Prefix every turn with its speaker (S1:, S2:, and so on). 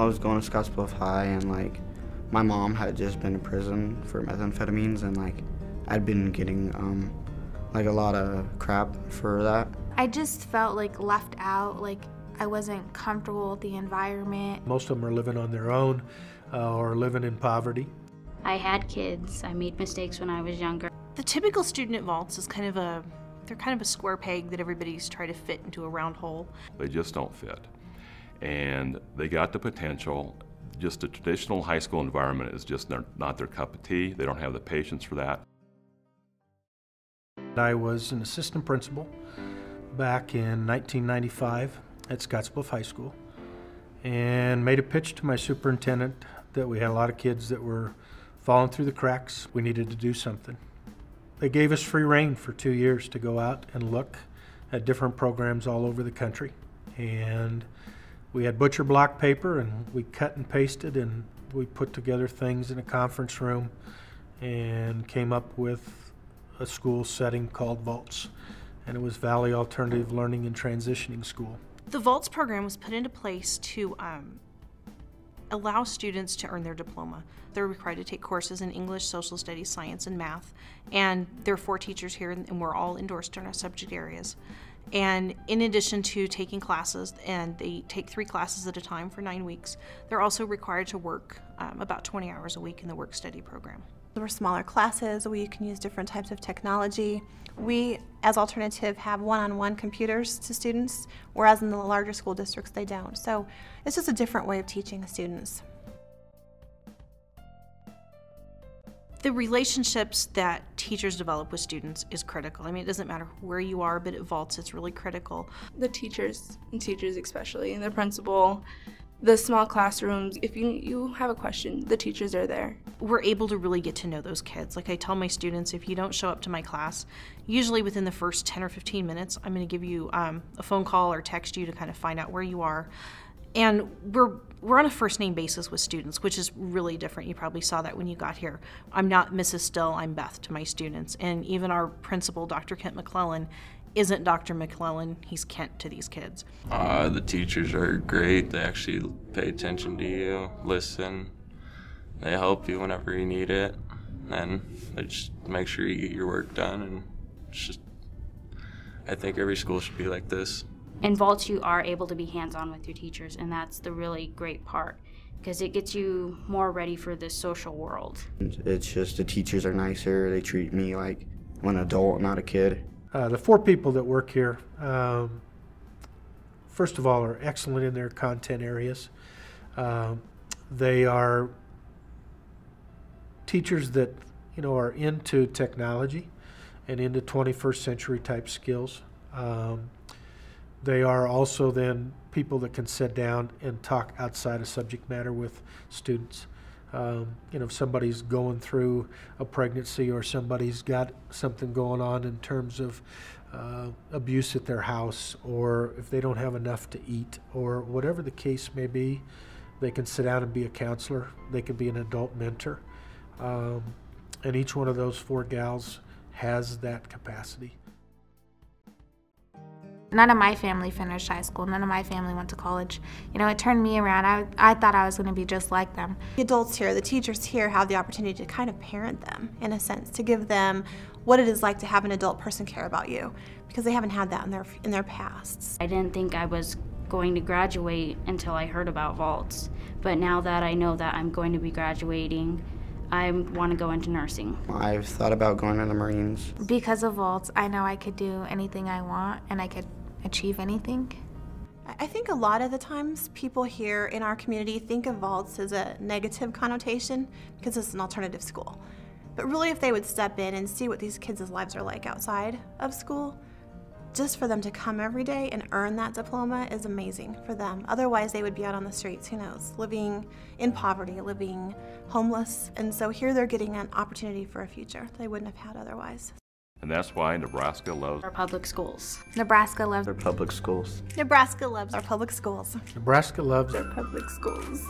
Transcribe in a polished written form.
S1: was going to Scottsbluff High, and like my mom had just been in prison for methamphetamines, and like I'd been getting like a lot of crap for that.
S2: I just felt like left out, like I wasn't comfortable with the environment.
S3: Most of them are living on their own or living in poverty.
S4: I had kids. I made mistakes when I was younger.
S5: The typical student at VALTS is kind of a square peg that everybody's trying to fit into a round hole.
S6: They just don't fit. And they got the potential. Just a traditional high school environment is just not their cup of tea. They don't have the patience for that.
S3: I was an assistant principal back in 1995 at Scottsbluff High School, and made a pitch to my superintendent that we had a lot of kids that were falling through the cracks. We needed to do something. They gave us free rein for 2 years to go out and look at different programs all over the country. And we had butcher block paper, and we cut and pasted, and we put together things in a conference room and came up with a school setting called VALTS. And it was Valley Alternative Learning and Transitioning School.
S5: The VALTS program was put into place to allow students to earn their diploma. They're required to take courses in English, social studies, science, and math. And there are 4 teachers here, and we're all endorsed in our subject areas. And in addition to taking classes, and they take 3 classes at a time for 9 weeks, they're also required to work about 20 hours a week in the work-study program.
S7: There were smaller classes where you can use different types of technology. We, as Alternative, have one-on-one computers to students, whereas in the larger school districts they don't. So it's just a different way of teaching the students.
S5: The relationships that teachers develop with students is critical. I mean, it doesn't matter where you are, but at VALTS it's really critical.
S8: The teachers, and teachers especially, and the principal, the small classrooms, if you have a question, the teachers are there.
S5: We're able to really get to know those kids. Like I tell my students, if you don't show up to my class, usually within the first 10 or 15 minutes, I'm going to give you a phone call or text you to kind of find out where you are. And we're on a first name basis with students, which is really different. You probably saw that when you got here. I'm not Mrs. Still, I'm Beth to my students. And even our principal, Dr. Kent McClellan, isn't Dr. McClellan, he's Kent to these kids.
S9: The teachers are great. They actually pay attention to you, listen. They help you whenever you need it. And they just make sure you get your work done. And it's just, I think every school should be like this.
S4: In VALTS, you are able to be hands-on with your teachers, and that's the really great part, because it gets you more ready for this social world.
S1: It's just the teachers are nicer. They treat me like an adult, not a kid.
S3: The 4 people that work here, first of all, are excellent in their content areas. They are teachers that are into technology and into 21st century type skills. They are also then people that can sit down and talk outside of subject matter with students. If somebody's going through a pregnancy or somebody's got something going on in terms of abuse at their house, or if they don't have enough to eat, or whatever the case may be, they can sit down and be a counselor. They can be an adult mentor. And each one of those 4 gals has that capacity.
S2: None of my family finished high school. None of my family went to college. It turned me around. I thought I was going to be just like them.
S7: The adults here, the teachers here, have the opportunity to kind of parent them, in a sense, to give them what it is like to have an adult person care about you, because they haven't had that in their pasts.
S4: I didn't think I was going to graduate until I heard about VALTS, but now that I know that I'm going to be graduating, I want to go into nursing.
S1: I've thought about going to the Marines.
S2: Because of VALTS, I know I could do anything I want, and I could achieve anything.
S7: I think a lot of the times people here in our community think of VALTS as a negative connotation because it's an alternative school. But really, if they would step in and see what these kids' lives are like outside of school, just for them to come every day and earn that diploma is amazing for them. Otherwise, they would be out on the streets, who knows, living in poverty, living homeless. And so here they're getting an opportunity for a future they wouldn't have had otherwise.
S6: And that's why Nebraska loves
S4: Our public schools.
S2: Nebraska loves
S1: Their public schools.
S7: Nebraska loves our public schools.
S3: Nebraska loves
S8: Their public schools.